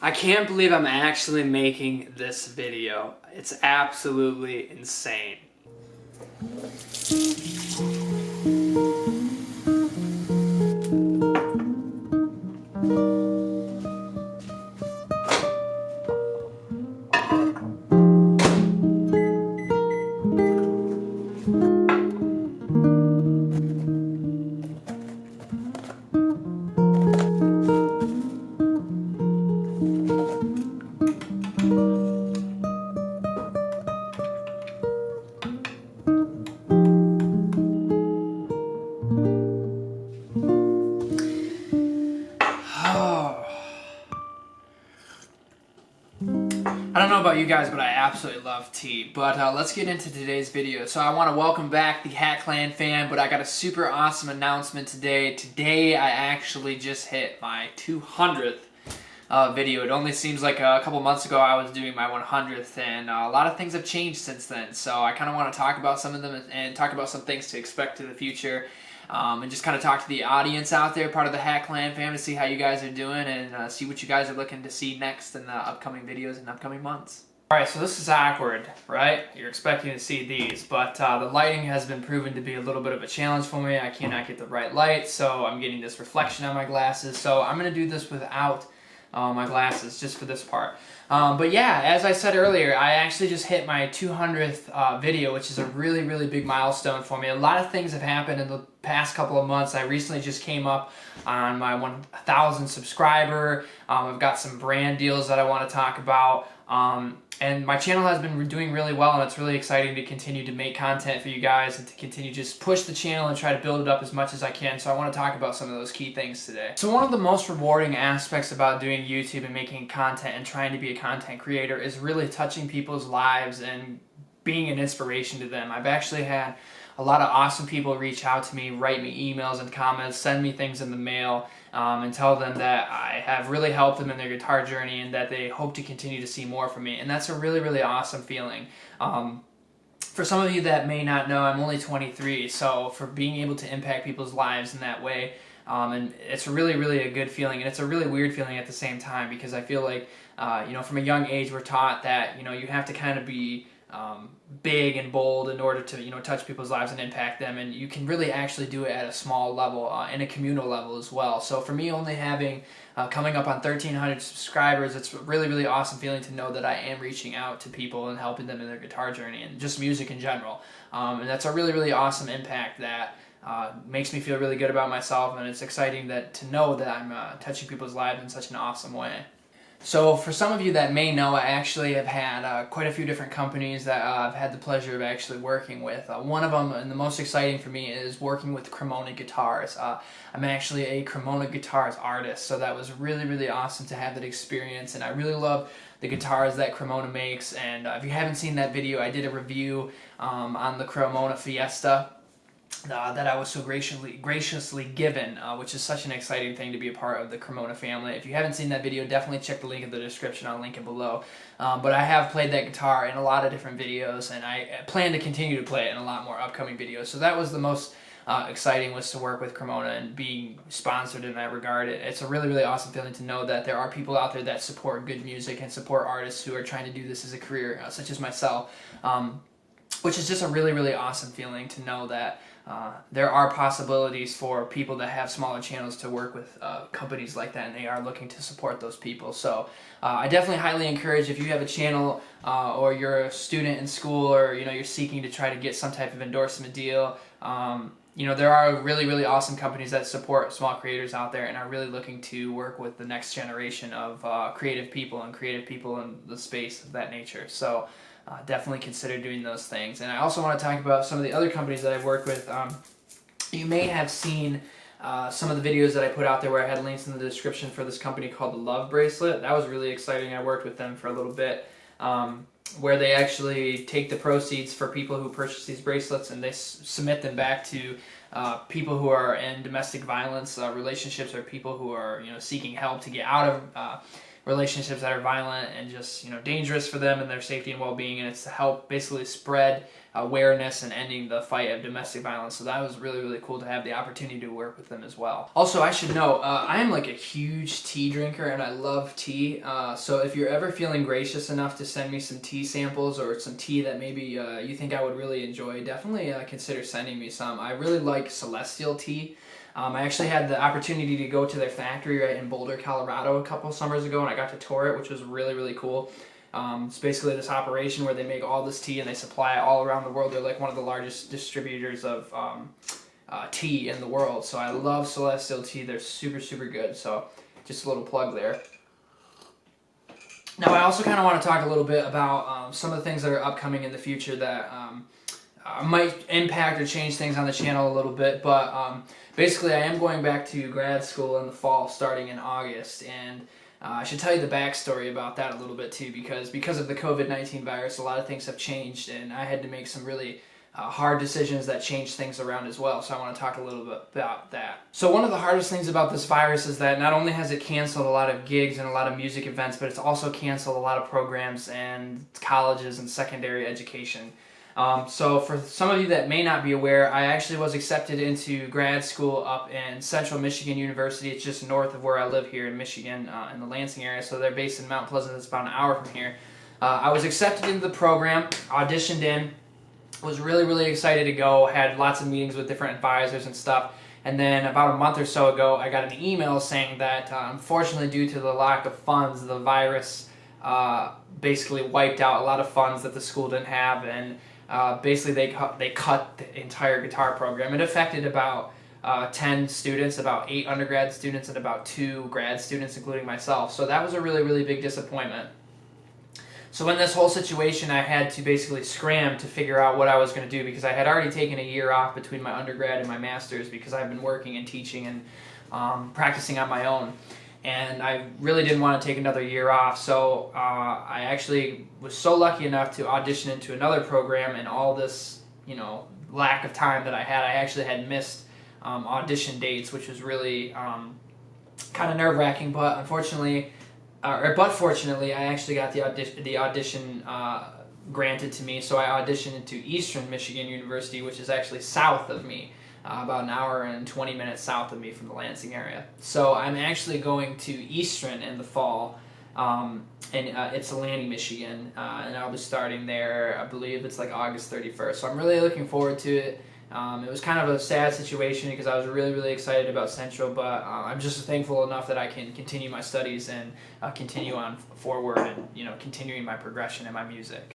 I can't believe I'm actually making this video. It's absolutely insane. I don't know about you guys, but I absolutely love tea. But let's get into today's video. So I want to welcome back the Hatt Clan fan, but I got a super awesome announcement today. Today I actually just hit my 200th video. It only seems like a couple months ago I was doing my 100th, and a lot of things have changed since then. So I kind of want to talk about some of them and talk about some things to expect in the future. And just kind of talk to the audience out there, part of the Hatt Clan family, see how you guys are doing and see what you guys are looking to see next in the upcoming videos and upcoming months. Alright, so this is awkward, right? You're expecting to see these, but the lighting has been proven to be a little bit of a challenge for me. I cannot get the right light, so I'm getting this reflection on my glasses. So I'm going to do this without my glasses, just for this part. But yeah, as I said earlier, I actually just hit my 200th video, which is a really, really big milestone for me. A lot of things have happened in the past couple of months. I recently just came up on my 1,000 subscriber. I've got some brand deals that I want to talk about. And my channel has been doing really well, and it's really exciting to continue to make content for you guys and to continue to just push the channel and try to build it up as much as I can. So I want to talk about some of those key things today. So one of the most rewarding aspects about doing YouTube and making content and trying to be a content creator is really touching people's lives and being an inspiration to them. I've actually had a lot of awesome people reach out to me, write me emails and comments, send me things in the mail, and tell them that I have really helped them in their guitar journey and that they hope to continue to see more from me. And that's a really, really awesome feeling. For some of you that may not know, I'm only 23, so for being able to impact people's lives in that way, and it's really, really a good feeling, and it's a really weird feeling at the same time, because I feel like, from a young age we're taught that, you have to kind of be big and bold in order to touch people's lives and impact them, and you can really actually do it at a small level and a communal level as well. So for me, only having coming up on 1,300 subscribers, it's a really, really awesome feeling to know that I am reaching out to people and helping them in their guitar journey and just music in general. And that's a really, really awesome impact that makes me feel really good about myself, and it's exciting to know that I'm touching people's lives in such an awesome way. So for some of you that may know, I actually have had quite a few different companies that I've had the pleasure of actually working with. One of them, and the most exciting for me, is working with Kremona guitars. I'm actually a Kremona guitars artist, so that was really, really awesome to have that experience, and I really love the guitars that Kremona makes. And if you haven't seen that video, I did a review on the Kremona Fiesta that I was so graciously given, which is such an exciting thing to be a part of the Kremona family. If you haven't seen that video, definitely check the link in the description. I'll link it below. But I have played that guitar in a lot of different videos, and I plan to continue to play it in a lot more upcoming videos. So that was the most exciting, was to work with Kremona and being sponsored in that regard. It's a really, really awesome feeling to know that there are people out there that support good music and support artists who are trying to do this as a career, such as myself. Which is just a really, really awesome feeling to know that there are possibilities for people that have smaller channels to work with companies like that, and they are looking to support those people. So I definitely highly encourage, if you have a channel or you're a student in school, or you're seeking to try to get some type of endorsement deal, there are really, really awesome companies that support small creators out there and are really looking to work with the next generation of creative people in the space of that nature. So definitely consider doing those things. And I also want to talk about some of the other companies that I've worked with. You may have seen some of the videos that I put out there where I had links in the description for this company called the Love Bracelet. That was really exciting. I worked with them for a little bit, where they actually take the proceeds for people who purchase these bracelets, and they submit them back to people who are in domestic violence relationships, or people who are seeking help to get out of relationships that are violent and just, you know, dangerous for them and their safety and well-being, and it's to help basically spread awareness and ending the fight of domestic violence. So that was really, really cool to have the opportunity to work with them as well. Also, I should note, I am like a huge tea drinker and I love tea. So if you're ever feeling gracious enough to send me some tea samples or some tea that maybe you think I would really enjoy, definitely consider sending me some. I really like Celestial tea. I actually had the opportunity to go to their factory right in Boulder, Colorado a couple summers ago, and I got to tour it, which was really, really cool. It's basically this operation where they make all this tea and they supply it all around the world. They're like one of the largest distributors of tea in the world. So I love Celestial tea. They're super, super good. So just a little plug there. Now I also kind of want to talk a little bit about some of the things that are upcoming in the future that might impact or change things on the channel a little bit. But basically I am going back to grad school in the fall starting in August, and I should tell you the backstory about that a little bit too, because of the COVID-19 virus, a lot of things have changed, and I had to make some really hard decisions that changed things around as well. So I want to talk a little bit about that. So one of the hardest things about this virus is that not only has it canceled a lot of gigs and a lot of music events, but it's also canceled a lot of programs and colleges and secondary education. So for some of you that may not be aware, I actually was accepted into grad school up in Central Michigan University. It's just north of where I live here in Michigan, in the Lansing area. So they're based in Mount Pleasant. It's about an hour from here. I was accepted into the program, auditioned in, was really, really excited to go, had lots of meetings with different advisors and stuff. And then about a month or so ago, I got an email saying that unfortunately due to the lack of funds, the virus basically wiped out a lot of funds that the school didn't have, and basically they cut the entire guitar program. It affected about 10 students, about 8 undergrad students, and about 2 grad students, including myself. So that was a really, really big disappointment. So in this whole situation, I had to basically scram to figure out what I was going to do, because I had already taken a year off between my undergrad and my master's because I've been working and teaching and practicing on my own. And I really didn't want to take another year off, so I actually was so lucky enough to audition into another program, and all this, you know, lack of time that I actually had missed audition dates, which was really kind of nerve-wracking, but fortunately, I actually got the audition granted to me, so I auditioned into Eastern Michigan University, which is actually south of me. About an hour and 20 minutes south of me from the Lansing area. So I'm actually going to Eastern in the fall, in Ypsilanti, Michigan, and I'll be starting there, I believe it's like August 31st. So I'm really looking forward to it. It was kind of a sad situation because I was really, really excited about Central, but I'm just thankful enough that I can continue my studies and continue on forward and, you know, continuing my progression in my music.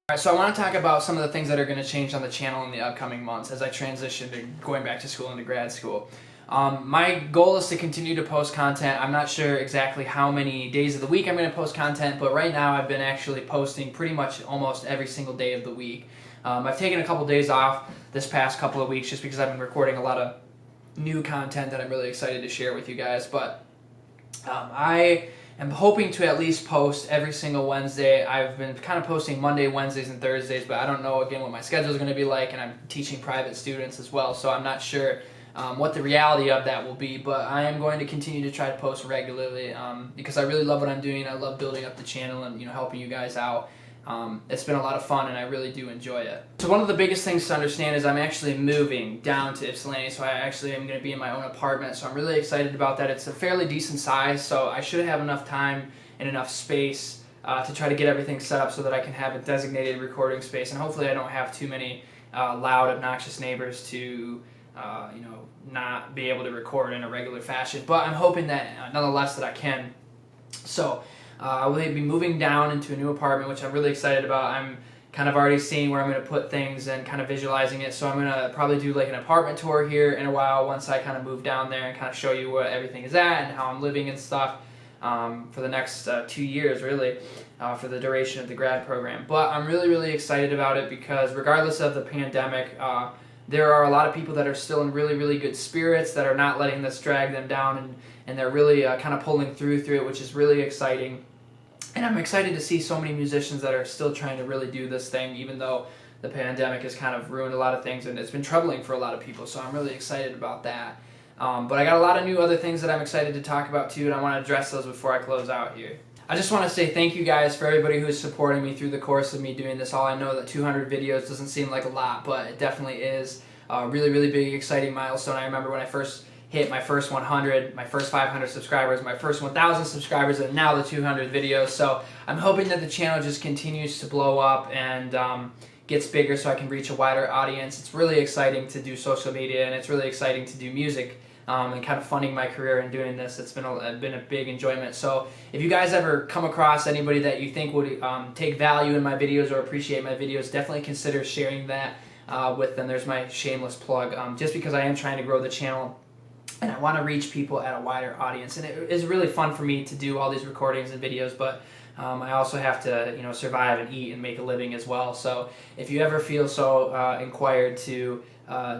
Alright, so I want to talk about some of the things that are going to change on the channel in the upcoming months as I transition to going back to school into grad school. My goal is to continue to post content. I'm not sure exactly how many days of the week I'm going to post content, but right now I've been actually posting pretty much almost every single day of the week. I've taken a couple days off this past couple of weeks just because I've been recording a lot of new content that I'm really excited to share with you guys, but I am hoping to at least post every single Wednesday. I've been kind of posting Monday, Wednesdays, and Thursdays, but I don't know, again, what my schedule is going to be like, and I'm teaching private students as well, so I'm not sure what the reality of that will be, but I am going to continue to try to post regularly because I really love what I'm doing. I love building up the channel and, you know, helping you guys out. It's been a lot of fun, and I really do enjoy it. So one of the biggest things to understand is I'm actually moving down to Ypsilanti, so I actually am going to be in my own apartment, so I'm really excited about that. It's a fairly decent size, so I should have enough time and enough space to try to get everything set up so that I can have a designated recording space, and hopefully I don't have too many loud, obnoxious neighbors to you know, not be able to record in a regular fashion, but I'm hoping that nonetheless that I can. So I will be moving down into a new apartment, which I'm really excited about. I'm kind of already seeing where I'm going to put things and kind of visualizing it, so I'm going to probably do like an apartment tour here in a while once I kind of move down there and kind of show you where everything is at and how I'm living and stuff for the next 2 years, really, for the duration of the grad program. But I'm really, really excited about it because regardless of the pandemic, there are a lot of people that are still in really, really good spirits that are not letting this drag them down, and they're really kind of pulling through it, which is really exciting. And I'm excited to see so many musicians that are still trying to really do this thing, even though the pandemic has kind of ruined a lot of things and it's been troubling for a lot of people, so I'm really excited about that. But I got a lot of new other things that I'm excited to talk about too, and I want to address those before I close out here. I just want to say thank you guys for everybody who's supporting me through the course of me doing this all. I know that 200 videos doesn't seem like a lot, but it definitely is a really, really big, exciting milestone. I remember when I first hit my first 100, my first 500 subscribers, my first 1,000 subscribers, and now the 200 videos. So I'm hoping that the channel just continues to blow up and gets bigger so I can reach a wider audience. It's really exciting to do social media, and it's really exciting to do music. And kind of funding my career and doing this, it's been a big enjoyment. So if you guys ever come across anybody that you think would take value in my videos or appreciate my videos, definitely consider sharing that with them. There's my shameless plug. Just because I am trying to grow the channel and I want to reach people at a wider audience, and it is really fun for me to do all these recordings and videos, but I also have to survive and eat and make a living as well. So if you ever feel so inquired to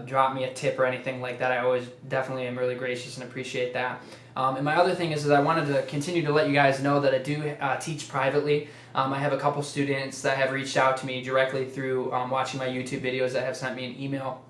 drop me a tip or anything like that, I always definitely am really gracious and appreciate that. And my other thing is that I wanted to continue to let you guys know that I do teach privately. I have a couple students that have reached out to me directly through watching my YouTube videos that have sent me an email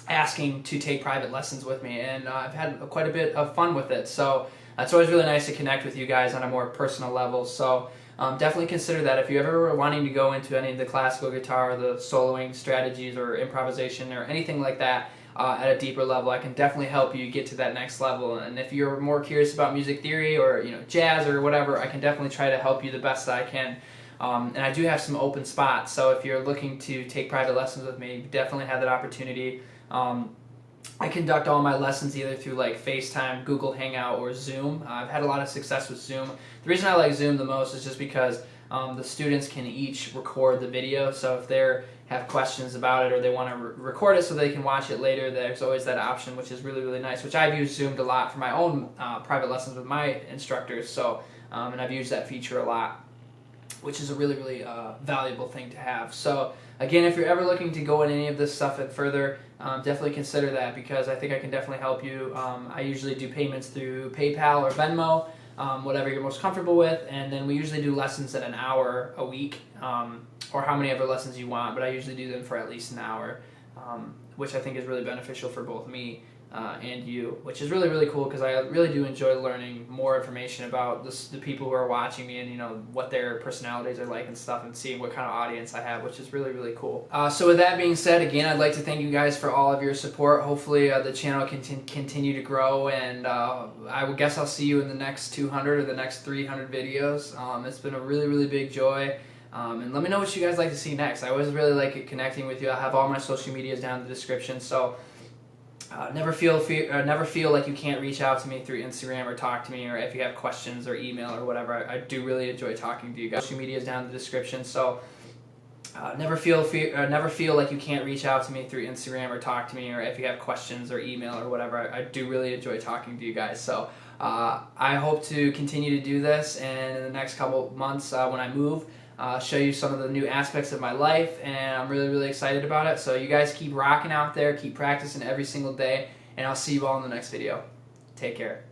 asking to take private lessons with me, and I've had quite a bit of fun with it. So it's always really nice to connect with you guys on a more personal level. So definitely consider that if you ever were wanting to go into any of the classical guitar, the soloing strategies, or improvisation, or anything like that at a deeper level. I can definitely help you get to that next level. And if you're more curious about music theory or jazz or whatever, I can definitely try to help you the best that I can. And I do have some open spots, so if you're looking to take private lessons with me, you definitely have that opportunity. I conduct all my lessons either through like FaceTime, Google Hangout, or Zoom. I've had a lot of success with Zoom. The reason I like Zoom the most is just because the students can each record the video, so if they have questions about it or they want to record it so they can watch it later, there's always that option, which is really, really nice, which I've used Zoomed a lot for my own private lessons with my instructors. So and I've used that feature a lot, which is a really, really valuable thing to have. So again, if you're ever looking to go in any of this stuff further, definitely consider that, because I think I can definitely help you. I usually do payments through PayPal or Venmo, whatever you're most comfortable with, and then we usually do lessons at an hour a week, or how many other lessons you want, but I usually do them for at least an hour, which I think is really beneficial for both me and you, which is really, really cool, because I really do enjoy learning more information about the people who are watching me, and what their personalities are like and stuff, and seeing what kind of audience I have, which is really, really cool. So with that being said, again, I'd like to thank you guys for all of your support. Hopefully the channel can continue to grow, and I would guess I'll see you in the next 200 or the next 300 videos. It's been a really, really big joy. And let me know what you guys like to see next. I always really like connecting with you. I'll have all my social medias down in the description, so never feel like you can't reach out to me through Instagram or talk to me, or if you have questions or email or whatever. I do really enjoy talking to you guys. Social media is down in the description, so never feel like you can't reach out to me through Instagram or talk to me, or if you have questions or email or whatever. I do really enjoy talking to you guys. So I hope to continue to do this, and in the next couple months when I move, show you some of the new aspects of my life, and I'm really, really excited about it. So you guys keep rocking out there, keep practicing every single day, and I'll see you all in the next video. Take care.